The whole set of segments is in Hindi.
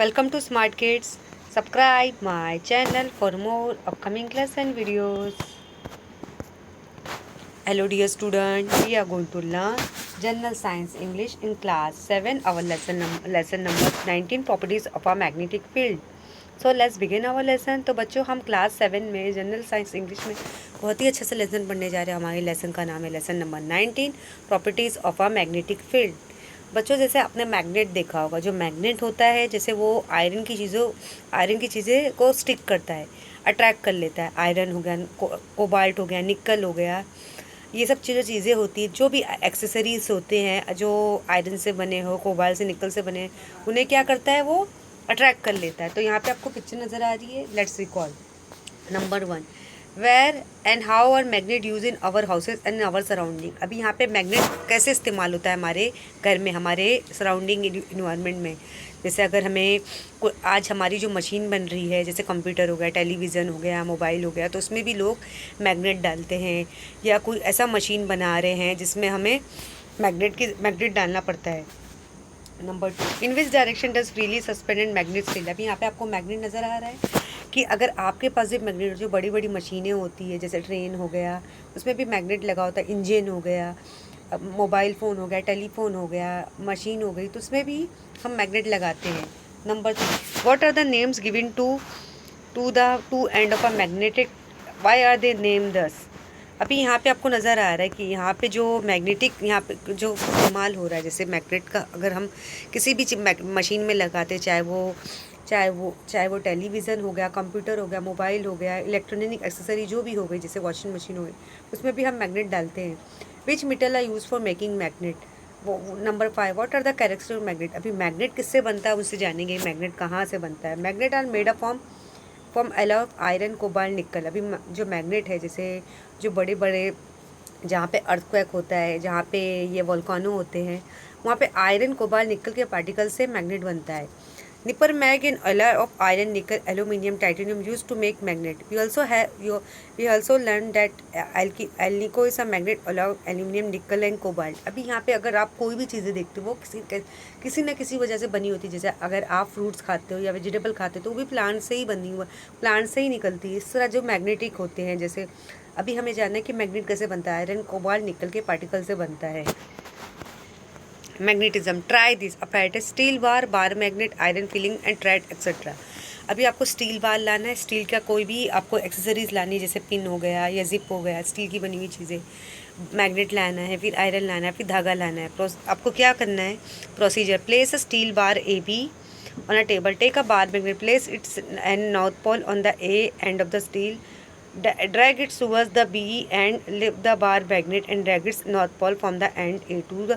Welcome to Smart Kids. Subscribe my channel for more upcoming lesson videos. Hello dear student, we are going to learn General Science English in class 7. Our lesson number 19 properties of a magnetic field. So let's begin our lesson. तो बच्चों हम क्लास 7 में जनरल साइंस इंग्लिश में बहुत ही अच्छे से लेसन पढ़ने जा रहे हैं। हमारे लेसन का नाम है lesson number 19 properties of a magnetic field. बच्चों जैसे आपने मैग्नेट देखा होगा, जो मैग्नेट होता है जैसे वो आयरन की चीज़ें को स्टिक करता है, अट्रैक्ट कर लेता है। आयरन हो गया, कोबाल्ट हो गया, निकल हो गया, ये सब चीज़ें होती हैं। जो भी एक्सेसरीज होते हैं जो आयरन से बने हो, कोबाल्ट से, निकल से बने, उन्हें क्या करता है, वो अट्रैक्ट कर लेता है। तो यहाँ पे आपको पिक्चर नज़र आ रही है। Let's recall number 1, where and how are magnet use in our houses and our surrounding. अभी यहाँ पे मैग्नेट कैसे इस्तेमाल होता है हमारे घर में, हमारे सराउंडिंग इन्वायरमेंट में। जैसे अगर हमें आज हमारी जो मशीन बन रही है, जैसे कंप्यूटर हो गया, टेलीविज़न हो गया, मोबाइल हो गया, तो उसमें भी लोग मैग्नेट डालते हैं। या कोई ऐसा मशीन बना रहे हैं जिसमें हमें मैग्नेट डालना पड़ता है। Number 2, in which direction does freely suspended magnet field. अभी यहाँ पे आपको मैग्नेट नज़र आ रहा है कि अगर आपके पास भी मैग्नेट, जो बड़ी बड़ी मशीनें होती है जैसे ट्रेन हो गया, उसमें भी मैग्नेट लगा होता है, इंजन हो गया, मोबाइल फ़ोन हो गया, टेलीफोन हो गया, मशीन हो गई, तो उसमें भी हम मैग्नेट लगाते हैं। Number 3, what are the names given to the two end of a magnetic, why are they name thus. अभी यहाँ पे आपको नज़र आ रहा है कि यहाँ पे जो मैग्नेटिक यहाँ पे जो इस्तेमाल हो रहा है, जैसे मैग्नेट का अगर हम किसी भी मशीन में लगाते, चाहे वो टेलीविज़न हो गया, कंप्यूटर हो गया, मोबाइल हो गया, इलेक्ट्रॉनिक एक्सेसरी जो भी हो गई, जैसे वॉशिंग मशीन हो गई, उसमें भी हम मैग्नेट डालते हैं। Which metal are use for making magnet. वो number 5, what are the characteristic of magnet. अभी मैग्नेट किससे बनता है उससे जानेंगे, मैग्नेट कहाँ से बनता है। Magnet are made up from alloy of iron, cobalt, nickel. अभी जो मैग्नेट है, जैसे जो बड़े बड़े जहाँ पे अर्थक्वेक होता है, जहाँ पे ये वोल्कानो होते हैं, वहाँ पे आयरन, कोबाल्ट, निकल के पार्टिकल से मैग्नेट बनता है। निपर मैग in alloy of iron, nickel, aluminium, titanium used to make magnet. We also learned that alnico is a magnet alloy aluminium, nickel and cobalt. अभी यहाँ पे अगर आप कोई भी चीज़ें देखते हो वो किसी न किसी वजह से बनी होती है। जैसे अगर आप फ्रूट्स खाते हो या वेजिटेबल खाते हो तो वो भी प्लांट से ही बनी हुआ, प्लांट से ही निकलती है। इस तरह जो मैग्नेटिक होते हैं, जैसे अभी हमें जानना है कि मैग्नेट कैसे बनता है। आयरन, कोबाल्ट, निकल के पार्टिकल से बनता है। Magnetism, try this apparatus, steel bar magnet, iron filling and thread etcetera. अभी आपको स्टील बार लाना है, स्टील का कोई भी आपको एक्सेसरीज लानी है, जैसे पिन हो गया या जिप हो गया, स्टील की बनी हुई चीज़ें, मैग्नेट लाना है, फिर आयरन लाना है, फिर धागा लाना है। आपको क्या करना है, procedure, place a steel bar A B on a table, take a bar magnet, place its end north pole on the A end of the steel, drag it towards the B and lift the bar magnet and drag its north pole from the end A to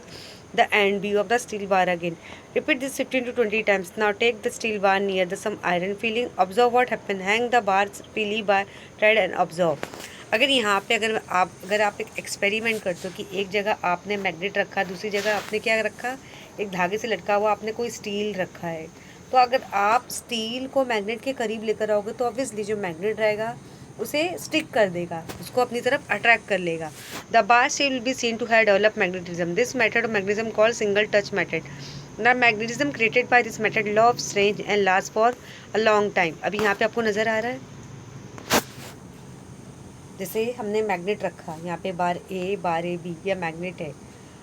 the end B of the steel bar again. Repeat this 15 to 20 times. Now take the steel bar near the some iron filling. Observe what happen. Hang the bar freely by thread and observe. अगर यहाँ पे अगर आप एक एक्सपेरिमेंट करते हो कि एक जगह आपने मैग्नेट रखा, दूसरी जगह आपने क्या रखा, एक धागे से लटका हुआ आपने कोई स्टील रखा है, तो अगर आप स्टील को मैग्नेट के करीब लेकर आओगे तो ऑब्वियसली जो मैग्नेट रहेगा उसे स्टिक कर देगा, उसको अपनी तरफ अट्रैक्ट कर लेगा। The bar shape will be seen to have develop magnetism. This method of magnetism called single touch method. The magnetism created by this method law of strange and last for a long time. अभी यहाँ पे आपको नज़र आ रहा है, जैसे हमने मैग्नेट रखा, यहाँ पे बार ए बी, या मैग्नेट है।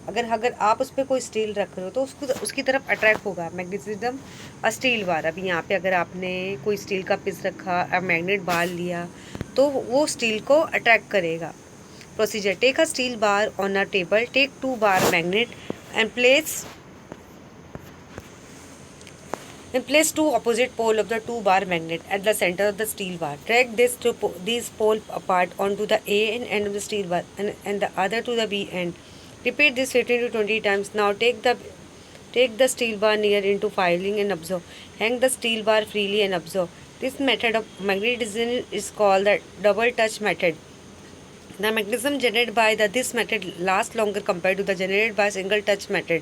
अगर आप उस पर कोई स्टील रख रहे हो तो उसकी तरफ अट्रैक्ट होगा मैग्नेटिज्म अ स्टील बार। अभी यहाँ पे अगर आपने कोई स्टील का पीस रखा, मैग्नेट बार लिया, तो वो स्टील को अट्रैक्ट करेगा। Procedure, take a steel bar on a table, take 2 bar magnet and place 2 opposite pole of the 2 bar magnet at the center of the steel bar. Drag these pole apart onto the A end of the steel bar and the other to the B end. Repeat this 15 to 20 times. Now take the steel bar near into filing and observe. Hang the steel bar freely and observe. This method of magnetism is called the double touch method. The magnetism generated by this method lasts longer compared to the generated by single touch method.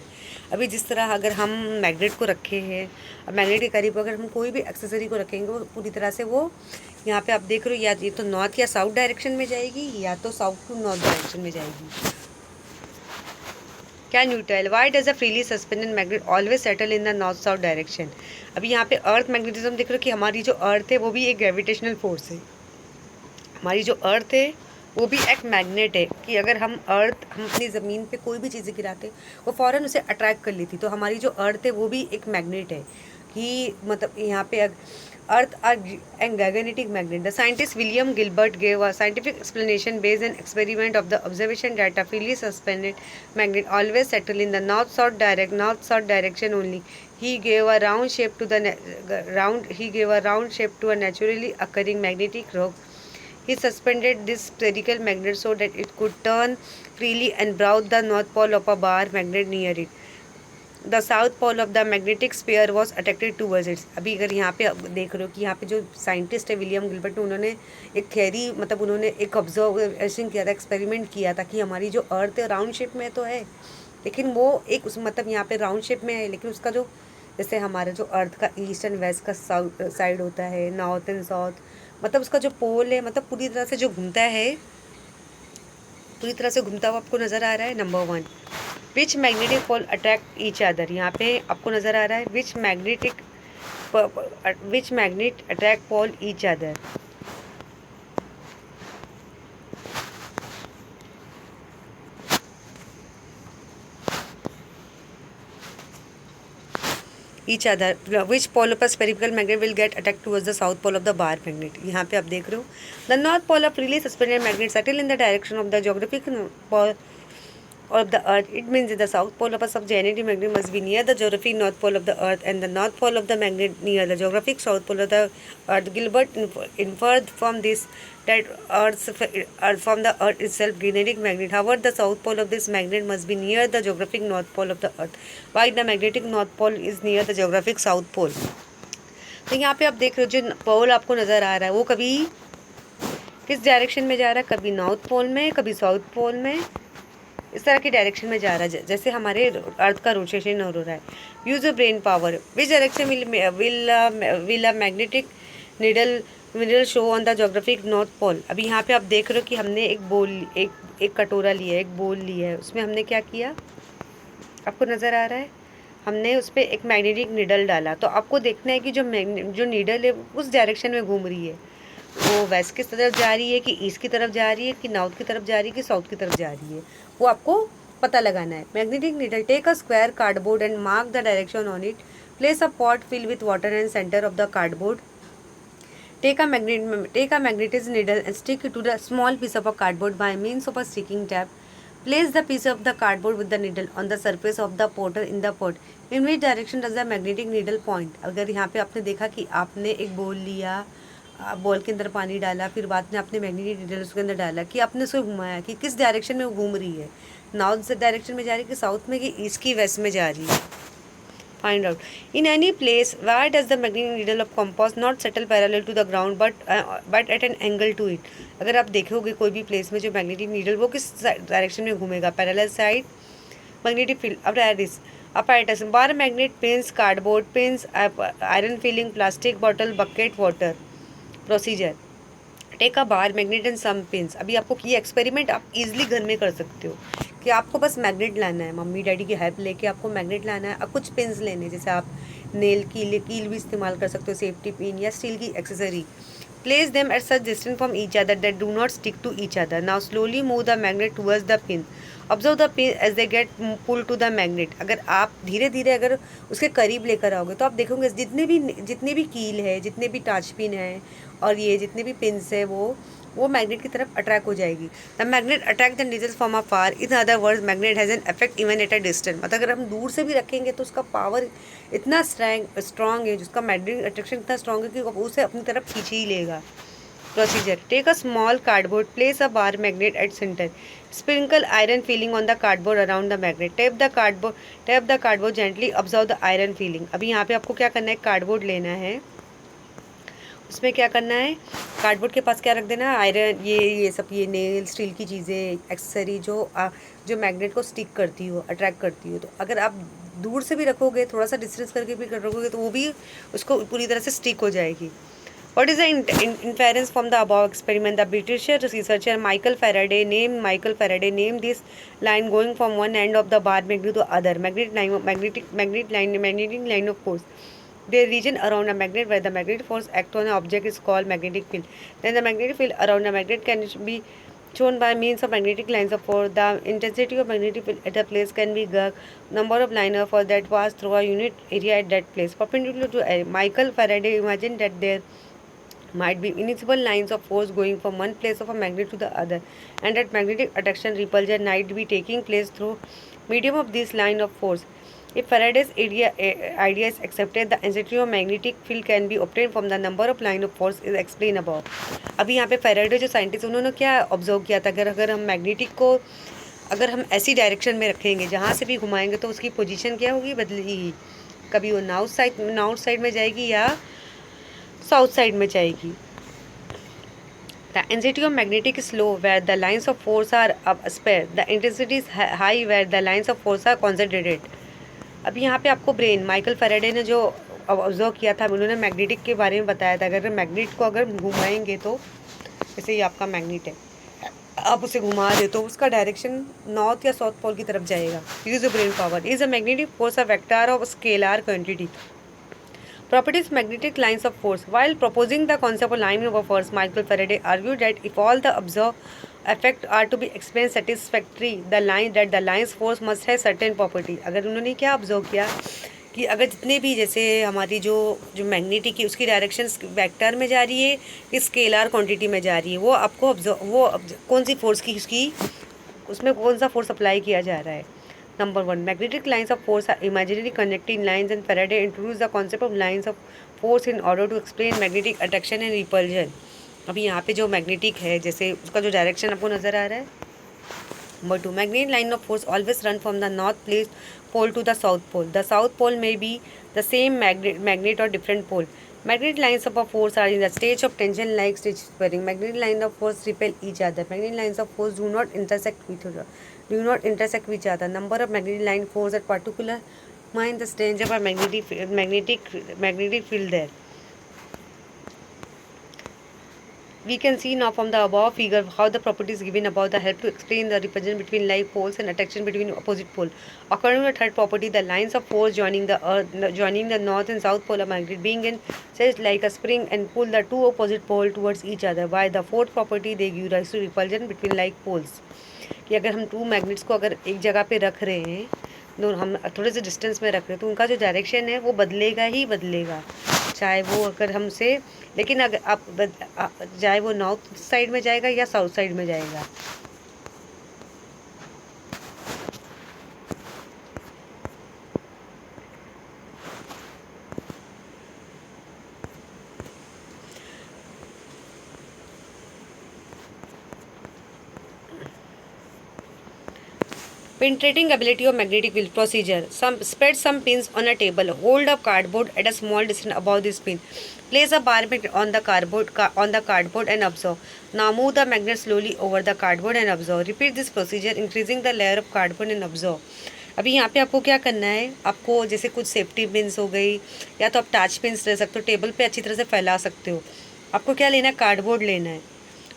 अभी जिस तरह अगर हम मैग्नेट को रखे हैं, अब मैग्नेट के करीब अगर हम कोई भी एक्सेसरी को रखेंगे वो पूरी तरह से वो यहाँ पे आप देख रहे हो, या ये तो नॉर्थ या साउथ डायरेक्शन में जाएगी या तो साउथ टू नॉर्थ डायरेक्शन में जाएगी। Can you tell why does a freely suspended magnet always settle in the north south direction. अभी यहाँ पे अर्थ मैग्नेटिज्म देख रहे हो कि हमारी जो अर्थ है वो भी एक ग्रेविटेशनल फोर्स है। हमारी जो अर्थ है वो भी एक मैग्नेट है कि अगर हम अपनी ज़मीन पे कोई भी चीज़ें गिराते वो फ़ौरन उसे अट्रैक्ट कर लेती। तो हमारी जो अर्थ है वो भी एक मैग्नेट है कि मतलब यहाँ पे earth and magnetic magnet. The scientist William Gilbert gave a scientific explanation based an experiment of the observation that a freely suspended magnet always settle in the north south direction only. He gave a round shape to a naturally occurring magnetic rock. He suspended this spherical magnet so that it could turn freely and browse the north pole of a bar magnet near it. The south pole of the magnetic sphere was attracted towards it. अभी अगर यहाँ पे देख रहे हो कि यहाँ पे जो साइंटिस्ट है विलियम गिलबर्ट उन्होंने एक थ्योरी मतलब उन्होंने एक ऑब्जर्वेशन किया था, एक्सपेरिमेंट किया था कि हमारी जो अर्थ है राउंड शेप में तो है, लेकिन वो एक उस मतलब यहाँ पे राउंड शेप में है, लेकिन उसका जो जैसे हमारा जो अर्थ का ईस्ट एंड वेस्ट का साइड होता है, नॉर्थ एंड साउथ, मतलब उसका जो पोल है मतलब पूरी तरह से जो घूमता है, पूरी तरह से घूमता हुआ आपको नज़र आ रहा है। Number 1, which magnetic pole attract each other. यहाँ पे आपको नज़र आ रहा है which magnet attract pole each other. each other, which pole of a spherical magnet will get attracted towards the south pole of the bar magnet। यहाँ पे आप देख रहे हो the north pole of freely suspended magnet settle in the direction of the geographic pole of the earth. It means that the south pole of a subgenetic magnet must be near the geographic north pole of the earth and the north pole of the magnet near the geographic south pole of the earth. Gilbert inferred from this that from the earth itself genetic magnet. However, the south pole of this magnet must be near the geographic north pole of the earth, while the magnetic north pole is near the geographic south pole. तो यहाँ पे आप देख रहे हो जो पोल आपको नज़र आ रहा है वो कभी किस डायरेक्शन में जा रहा है, कभी नॉर्थ पोल में, कभी साउथ पोल में, इस तरह की डायरेक्शन में जा रहा है जैसे हमारे अर्थ का रोटेशन हो रहा है। Use of brain power, which direction will a magnetic needle show on the geographic north pole. अभी यहाँ पे आप देख रहे हो कि हमने एक कटोरा लिया है, एक बोल लिया है, उसमें हमने क्या किया आपको नज़र आ रहा है, हमने उस पर एक मैग्नेटिक निडल डाला। तो आपको देखना है कि जो निडल है उस डायरेक्शन में घूम रही है, वो वेस्ट की तरफ जा रही है कि ईस्ट की तरफ जा रही है कि नॉर्थ की तरफ जा रही है कि साउथ की तरफ जा रही है, वो आपको पता लगाना है। Magnetic needle, take a square cardboard and mark the direction on it. Place a pot fill with water and centre of the cardboard. Take a magnetic needle and stick to the small piece of a cardboard by means of a sticking tape. Place the piece of the cardboard with the needle on the surface of the pot in the pot. In which direction does the magnetic needle point? अगर यहाँ पे आपने देखा कि आपने एक बोल लिया, बॉल के अंदर पानी डाला, फिर बाद में आपने मैग्नेटिक नीडल उसके अंदर डाला कि आपने उसको घुमाया कि किस डायरेक्शन में वो घूम रही है, नॉर्थ डायरेक्शन में जा रही है कि साउथ में कि ईस्ट की वेस्ट में जा रही है। Find out. In any place, why does the magnetic needle of compass not settle parallel to the ground but at an angle to it? अगर आप देखोगे कोई भी प्लेस में जो मैग्नेटिक नीडल वो किस डायरेक्शन में घूमेगा, parallel side magnetic field. apparatus bar magnet, pins, cardboard pins, iron filling, plastic bottle, bucket, water। Procedure, take a bar magnet and some pins. अभी आपको ये एक्सपेरिमेंट आप इजीली घर में कर सकते हो कि आपको बस मैग्नेट लाना है, मम्मी डैडी की हेल्प लेके आपको मैग्नेट लाना है और कुछ पिंस लेने हैं, जैसे आप नेल कील भी इस्तेमाल कर सकते हो, सेफ्टी पिन या स्टील की accessory. Place them at such distance from each other that do not stick to each other. Now slowly move the magnet towards the pin. Observe the pin as they get pull to the magnet. अगर आप धीरे धीरे अगर उसके करीब लेकर आओगे तो आप देखोगे जितने भी कील है, जितने भी टाच पिन है और ये जितने भी पिन्स है वो मैग्नेट की तरफ अट्रैक्ट हो जाएगी। The magnet attract the needles from a far. In other words magnet has an effect even at a distance. मतलब अगर हम दूर से भी रखेंगे तो उसका पावर इतना स्ट्रॉन्ग है, जिसका मैग्नेटिक अट्रैक्शन इतना स्ट्रॉन्ग है कि उसे अपनी तरफ खींच ही लेगा। Procedure, take a small cardboard, place a bar magnet at centre, sprinkle iron filing on the cardboard around the magnet, tap the cardboard gently, observe the iron filing. अभी यहाँ पे आपको क्या करना है, कार्डबोर्ड लेना है, उसमें क्या करना है, कार्डबोर्ड के पास क्या रख देना है, आयरन, ये सब ये नेल स्टील की चीज़ें एक्सेसरी जो मैग्नेट को स्टिक करती हो, अट्रैक्ट करती हो। तो अगर आप दूर से भी रखोगे, थोड़ा सा डिस्टेंस करके भी रखोगे तो वो भी उसको पूरी तरह से स्टिक हो जाएगी। What is the inference from the above experiment? The British researcher Michael Faraday named this line going from one end of the bar magnet to the other. Magnetic line of force. The region around a magnet where the magnetic force acts on an object is called magnetic field. Then the magnetic field around a magnet can be shown by means of magnetic lines of force. The intensity of magnetic field at a place can be Gauss number of line of force that pass through a unit area at that place. Perpendicular to Michael Faraday imagined that there might be invisible lines of force going from one place of a magnet to the other, and that magnetic attraction repulsion might be taking place through medium of this line of force. If Faraday's idea is accepted, the intensity of magnetic field can be obtained from the number of line of force is explained above. अभी यहाँ पे फैराडे जो साइंटिस्ट उन्होंने क्या ऑब्जर्व किया था, अगर हम मैग्नेटिक को अगर हम ऐसी डायरेक्शन में रखेंगे जहाँ से भी घुमाएंगे तो उसकी पोजीशन क्या होगी, बदलेगी। कभी वो नॉर्थ साइड में जाएगी या साउथ साइड में जाएगी। The intensity of magnetic is low where the lines of force are up spare. The intensity is high where the lines of force are concentrated. अभी यहाँ पे आपको ब्रेन माइकल फैराडे ने जो ऑब्जर्व किया था, उन्होंने मैग्नेटिक के बारे में बताया था। अगर मैग्नेट को अगर घुमाएंगे तो जैसे ये आपका मैग्नेट है, आप उसे घुमा दे तो उसका डायरेक्शन नॉर्थ या साउथ पोल की तरफ जाएगा। Use a brain power. Is a magnetic force a vector of scalar quantity. Properties magnetic lines of force. While proposing the concept of line of force, Michael Faraday argued that if all the observed effects are to be explained satisfactorily, the line's force must have certain property. अगर उन्होंने क्या ऑब्जर्व किया कि अगर जितने भी जैसे हमारी जो मैग्नेटिक की उसकी डायरेक्शन वेक्टर में जा रही है कि स्केलर क्वांटिटी में जा रही है, वो आपको कौन सी फोर्स की उसकी उसमें कौन सा फोर्स अप्लाई किया जा रहा है। Number 1. Magnetic lines of force are imaginary connecting lines, and Faraday introduced the concept of lines of force in order to explain magnetic attraction and repulsion. अभी यहाँ पे जो मैग्नेटिक है जैसे उसका जो डायरेक्शन आपको नज़र आ रहा है। Number 2. Magnetic line of force always run from the north pole to the south pole. The south pole may be the same magnet or different pole. Magnetic lines of force are in the stage of tension like stage squaring. Magnetic lines of force repel each other. Magnetic lines of force do not intersect with each other. Number of magnetic line force at particular mind the strength of a magnetic field there. We can see now from the above figure how the properties given above the help to explain the repulsion between like poles and attraction between opposite pole. According to the third property, the lines of force joining the north and south pole of magnet being in such like a spring and pull the two opposite pole towards each other. By the fourth property, they give rise to repulsion between like poles. कि अगर हम टू मैग्नेट्स को अगर एक जगह पे रख रहे हैं, दोनों हम थोड़े से डिस्टेंस में रख रहे हैं, तो उनका जो डायरेक्शन है वो बदलेगा ही बदलेगा, चाहे वो अगर हमसे, लेकिन अगर आप चाहे वो नॉर्थ साइड में जाएगा या साउथ साइड में जाएगा। Penetrating ability of magnetic field procedure. Spread some pins on a table. Hold a cardboard at a small distance above this pin. Place a bar magnet on the cardboard and observe. Now move the magnet slowly over the cardboard and observe. Repeat this procedure, increasing the layer of cardboard and observe. अभी यहाँ पे आपको क्या करना है, आपको जैसे कुछ सेफ्टी पिन्स हो गई या तो आप टच पिन्स ले सकते हो, टेबल पे अच्छी तरह से फैला सकते हो। आपको क्या लेना है, कार्डबोर्ड लेना है।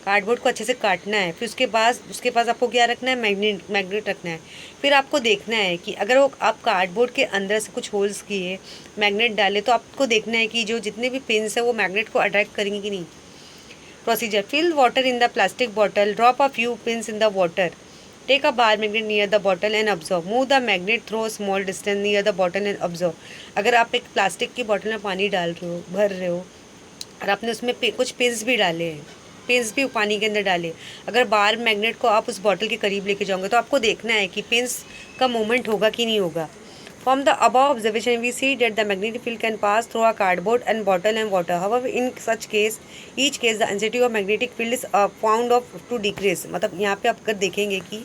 कार्डबोर्ड को अच्छे से काटना है, फिर उसके पास आपको क्या रखना है, मैग्नेट रखना है। फिर आपको देखना है कि अगर वो आप कार्डबोर्ड के अंदर से कुछ होल्स किए मैग्नेट डाले तो आपको देखना है कि जो जितने भी पिन्स है वो मैग्नेट को अट्रैक्ट करेंगे कि नहीं। Procedure: fill water in the plastic bottle, drop a few pins in the water, take a bar magnet near the bottle and observe, move the magnet through small distance near the bottle and observe. अगर आप एक प्लास्टिक की बॉटल में पानी डाल रहे हो, भर रहे हो, और आपने उसमें कुछ पिन्स भी डाले हैं, पिन्स भी पानी के अंदर डाले, अगर बार मैग्नेट को आप उस बॉटल के करीब लेके जाओगे तो आपको देखना है कि पिन्स का मूवमेंट होगा कि नहीं होगा। From the above observation, we see that the magnetic field can pass through a cardboard and bottle and water. However, in such case, each case the intensity of magnetic field is found to decrease. मतलब यहाँ पे आप अगर देखेंगे कि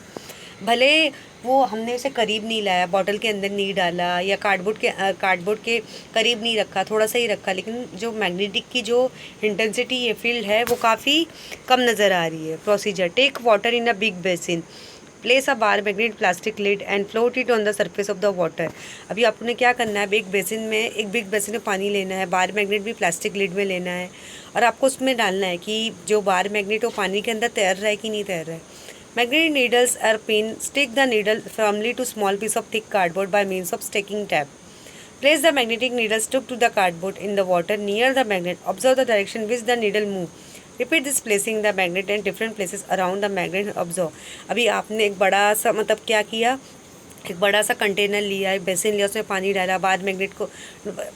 भले वो हमने उसे करीब नहीं लाया, बॉटल के अंदर नहीं डाला या कार्डबोर्ड के करीब नहीं रखा, थोड़ा सा ही रखा, लेकिन जो मैग्नेटिक की जो इंटेंसिटी ये फील्ड है वो काफ़ी कम नज़र आ रही है। Procedure: take water in a big basin, place a bar magnet plastic lid and float it on the surface of the water. अभी आपने क्या करना है, एक बिग बेसिन में पानी लेना है, बार मैग्नेट भी प्लास्टिक लिड में लेना है और आपको उसमें डालना है कि जो बार मैग्नेट वो पानी के अंदर तैर रहा है कि नहीं तैर रहा है। Magnetic needles are pinned. Stick the needle firmly to small piece of thick cardboard by means of sticking tab. Place the magnetic needle stuck to the cardboard in the water near the magnet. Observe the direction which the needle move. Repeat this placing the magnet in different places around the magnet. Observe. अभी आपने एक बड़ा सा मतलब क्या किया, एक बड़ा सा कंटेनर लिया, एक बेसिन लिया, उसमें पानी डाला, बाद मैग्नेट को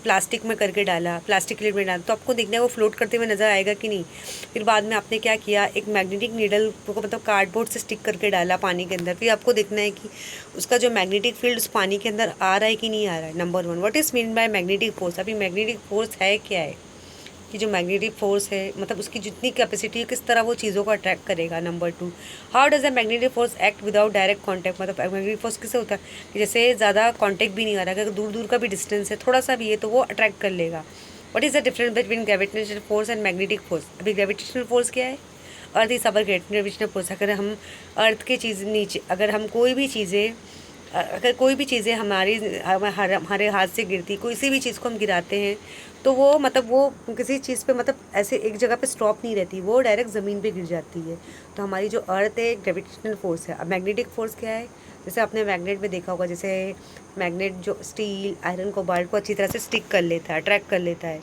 प्लास्टिक में करके डाला, प्लास्टिक लिड में डाला, तो आपको देखना है वो फ्लोट करते हुए नज़र आएगा कि नहीं। फिर बाद में आपने क्या किया, एक मैग्नेटिक नीडल को मतलब कार्डबोर्ड से स्टिक करके डाला पानी के अंदर। फिर आपको देखना है कि उसका जो मैग्नेटिक फील्ड उस पानी के अंदर आ रहा है कि नहीं आ रहा है। Number 1, what is mean by magnetic force. अभी मैग्नेटिक फोर्स है क्या है कि जो मैग्नेटिक फोर्स है मतलब उसकी जितनी कैपेसिटी है किस तरह वो चीज़ों को अट्रैक्ट करेगा। Number 2, how does the magnetic force act without direct contact. मतलब मैग्नेटिक फोर्स किससे होता है कि जैसे ज़्यादा कॉन्टैक्ट भी नहीं आ रहा, अगर दूर दूर का भी डिस्टेंस है थोड़ा सा भी है तो वो अट्रैक्ट कर लेगा। What is the difference between gravitational force and magnetic force. अभी ग्रेविटेशनल फोर्स क्या है, earth is our gravitational force. अगर हम अर्थ के चीज़ नीचे अगर हम कोई भी चीज़ें हमारे हाथ से गिरती, कोई सी भी चीज़ को हम गिराते हैं तो वो मतलब वो किसी चीज़ पे मतलब ऐसे एक जगह पे स्टॉप नहीं रहती, वो डायरेक्ट ज़मीन पे गिर जाती है। तो हमारी जो अर्थ है ग्रेविटेशनल फोर्स है। अब मैग्नेटिक फोर्स क्या है, जैसे आपने मैग्नेट में देखा होगा, जैसे मैग्नेट जो स्टील आयरन कोबाल्ट को अच्छी तरह से स्टिक कर लेता है, अट्रैक्ट कर लेता है।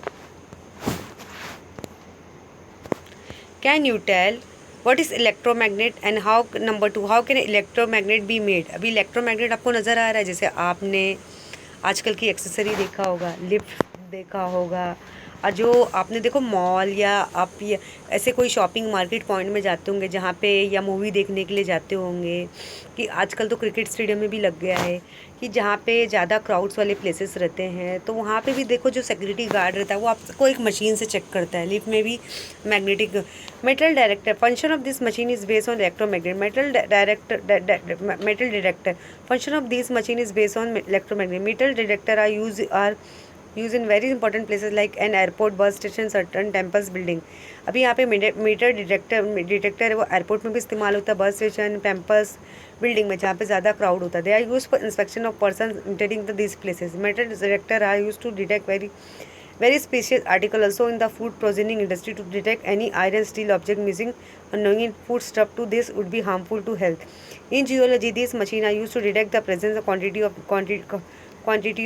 Can you tell what is electromagnet and how. Number 2, how can electromagnet be made. अभी इलेक्ट्रोमैग्नेट आपको नज़र आ रहा है, जैसे आपने आजकल की एक्सेसरी देखा होगा, लिफ्ट देखा होगा, और जो आपने देखो मॉल या आप ये ऐसे कोई शॉपिंग मार्केट पॉइंट में जाते होंगे जहाँ पे या मूवी देखने के लिए जाते होंगे, कि आजकल तो क्रिकेट स्टेडियम में भी लग गया है कि जहाँ पे ज़्यादा क्राउड्स वाले प्लेसेस रहते हैं तो वहाँ पे भी देखो जो सिक्योरिटी गार्ड रहता है वो आपको एक मशीन से चेक करता है। लिफ्ट में भी magnetic metal director function of this machine is based on electromagnet. Metal detector function of this machine is based on electromagnet. Metal detector are use in very important places like an airport, bus station, certain temples, building. अभी यहाँ पे मीटर डिटेक्टर है वो एयरपोर्ट में भी इस्तेमाल होता है, बस स्टेशन, टेम्पल्स, बिल्डिंग में जहाँ पे ज़्यादा क्राउड होता है। They are use for inspection of person entering the this places. Metal detector are use to detect very specious article also in the food processing industry to detect any iron steel object missing or knowing food stuff to this would be harmful to health. In geology these machine are used to detect the presence of quantity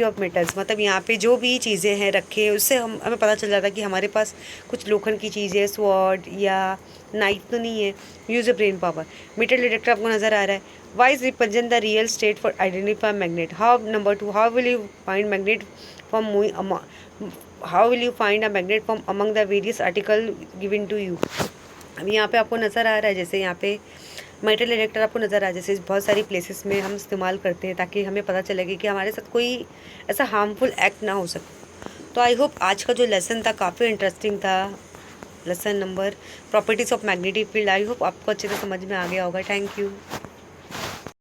of metals। मतलब यहाँ पे जो भी चीज़ें हैं रखे उससे हमें पता चल जाता है कि हमारे पास कुछ लोखंड की चीज़ें, स्वॉर्ड या नाइफ तो नहीं है। Use a brain power. Meter detector आपको नज़र आ रहा है। Why is represent the real state for identify magnet. How number 2, how will you find magnet from how will you find a magnet from among the various article given to you। अभी यहाँ पे आपको नज़र आ रहा है, जैसे यहाँ पे मेटल डिटेक्टर आपको नज़र आ रहा है, जैसे बहुत सारी प्लेसेस में हम इस्तेमाल करते हैं ताकि हमें पता चलेगा कि हमारे साथ कोई ऐसा हार्मफुल एक्ट ना हो सके। तो आई होप आज का जो लेसन था काफ़ी इंटरेस्टिंग था। Lesson number properties of magnetic field. I hope आपको अच्छे से समझ में आ गया होगा। Thank you.